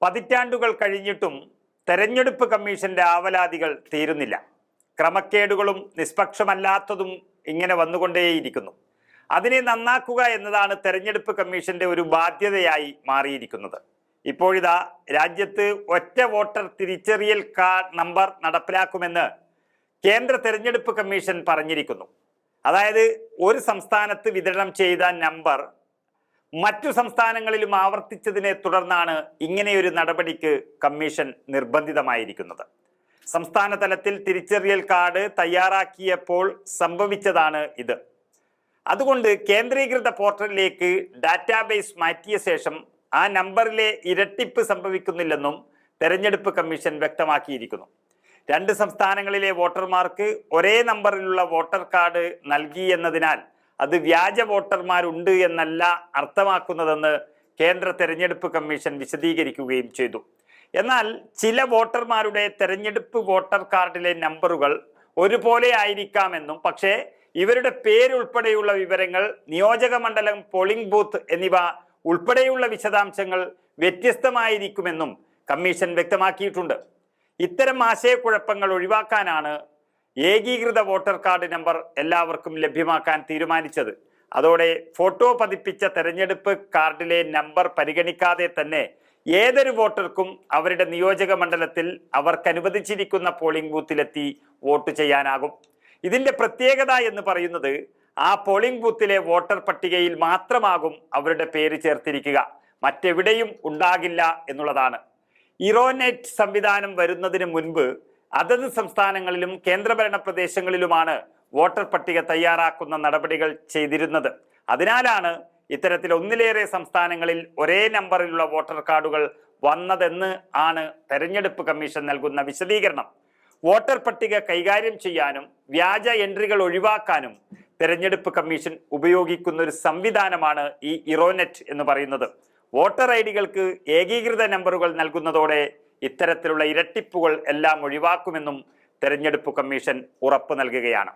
പതിറ്റാണ്ടുകൾ കഴിഞ്ഞിട്ടും തെരഞ്ഞെടുപ്പ് കമ്മീഷന്റെ ആവലാതികൾ തീരുന്നില്ല. ക്രമക്കേടുകളും നിഷ്പക്ഷമല്ലാത്തതും ഇങ്ങനെ വന്നുകൊണ്ടേയിരിക്കുന്നു. അതിനെ നന്നാക്കുക എന്നതാണ് തെരഞ്ഞെടുപ്പ് കമ്മീഷന്റെ ഒരു ബാധ്യതയായി മാറിയിരിക്കുന്നത്. ഇപ്പോഴിതാ രാജ്യത്ത് ഒറ്റ വോട്ടർ തിരിച്ചറിയൽ നമ്പർ നടപ്പിലാക്കുമെന്ന് കേന്ദ്ര തെരഞ്ഞെടുപ്പ് കമ്മീഷൻ പറഞ്ഞിരിക്കുന്നു. അതായത് ഒരു സംസ്ഥാനത്ത് വിതരണം ചെയ്ത നമ്പർ മറ്റു സംസ്ഥാനങ്ങളിലും ആവർത്തിച്ചതിനെ തുടർന്നാണ് ഇങ്ങനെയൊരു നടപടിക്ക് കമ്മീഷൻ നിർബന്ധിതമായിരിക്കുന്നത്. സംസ്ഥാന തലത്തിൽ തിരിച്ചറിയൽ കാർഡ് തയ്യാറാക്കിയപ്പോൾ സംഭവിച്ചതാണ് ഇത്. അതുകൊണ്ട് കേന്ദ്രീകൃത പോർട്ടലിലേക്ക് ഡാറ്റാബേസ് മാറ്റിയ ശേഷം ആ നമ്പറിലെ ഇരട്ടിപ്പ് സംഭവിക്കുന്നില്ലെന്നും തെരഞ്ഞെടുപ്പ് കമ്മീഷൻ വ്യക്തമാക്കിയിരിക്കുന്നു. രണ്ട് സംസ്ഥാനങ്ങളിലെ വോട്ടർമാർക്ക് ഒരേ നമ്പറിലുള്ള വോട്ടർ കാർഡ് നൽകി എന്നതിനാൽ അത് വ്യാജ വോട്ടർമാരുണ്ട് എന്നല്ല അർത്ഥമാക്കുന്നതെന്ന് കേന്ദ്ര തെരഞ്ഞെടുപ്പ് കമ്മീഷൻ വിശദീകരിക്കുകയും ചെയ്തു. എന്നാൽ ചില വോട്ടർമാരുടെ തെരഞ്ഞെടുപ്പ് വോട്ടർ കാർഡിലെ നമ്പറുകൾ ഒരുപോലെ ആയിരിക്കാമെന്നും പക്ഷേ ഇവരുടെ പേരുൾപ്പെടെയുള്ള വിവരങ്ങൾ, നിയോജക മണ്ഡലം, പോളിംഗ് ബൂത്ത് എന്നിവ ഉൾപ്പെടെയുള്ള വിശദാംശങ്ങൾ വ്യത്യസ്തമായിരിക്കുമെന്നും കമ്മീഷൻ വ്യക്തമാക്കിയിട്ടുണ്ട്. ഇത്തരം ആശയക്കുഴപ്പങ്ങൾ ഒഴിവാക്കാനാണ് ഏകീകൃത വോട്ടർ കാർഡ് നമ്പർ എല്ലാവർക്കും ലഭ്യമാക്കാൻ തീരുമാനിച്ചത്. അതോടെ ഫോട്ടോ പതിപ്പിച്ച തെരഞ്ഞെടുപ്പ് കാർഡിലെ നമ്പർ പരിഗണിക്കാതെ തന്നെ ഏതൊരു വോട്ടർക്കും അവരുടെ നിയോജക മണ്ഡലത്തിൽ അവർക്ക് അനുവദിച്ചിരിക്കുന്ന പോളിംഗ് ബൂത്തിലെത്തി വോട്ട് ചെയ്യാനാകും. ഇതിന്റെ പ്രത്യേകത എന്ന് പറയുന്നത് ആ പോളിംഗ് ബൂത്തിലെ വോട്ടർ പട്ടികയിൽ മാത്രമാകും അവരുടെ പേര് ചേർത്തിരിക്കുക, മറ്റെവിടെയും ഉണ്ടാകില്ല എന്നുള്ളതാണ്. ഇറോനെറ്റ് സംവിധാനം വരുന്നതിന് മുൻപ് അതത് സംസ്ഥാനങ്ങളിലും കേന്ദ്രഭരണ പ്രദേശങ്ങളിലുമാണ് വോട്ടർ പട്ടിക തയ്യാറാക്കുന്ന നടപടികൾ ചെയ്തിരുന്നത്. അതിനാലാണ് ഇത്തരത്തിൽ ഒന്നിലേറെ സംസ്ഥാനങ്ങളിൽ ഒരേ നമ്പറിലുള്ള വോട്ടർ കാർഡുകൾ വന്നതെന്ന് ആണ് തെരഞ്ഞെടുപ്പ് കമ്മീഷൻ നൽകുന്ന വിശദീകരണം. വോട്ടർ പട്ടിക കൈകാര്യം ചെയ്യാനും വ്യാജ എൻട്രികൾ ഒഴിവാക്കാനും തെരഞ്ഞെടുപ്പ് കമ്മീഷൻ ഉപയോഗിക്കുന്ന ഒരു സംവിധാനമാണ് ഈ ഇറോനെറ്റ് എന്ന് പറയുന്നത്. വോട്ടർ ഐഡികൾക്ക് ഏകീകൃത നമ്പറുകൾ നൽകുന്നതോടെ ഇത്തരത്തിലുള്ള ഇരട്ടിപ്പുകൾ എല്ലാം ഒഴിവാക്കുമെന്നും തെരഞ്ഞെടുപ്പ് കമ്മീഷൻ ഉറപ്പു നൽകുകയാണ്.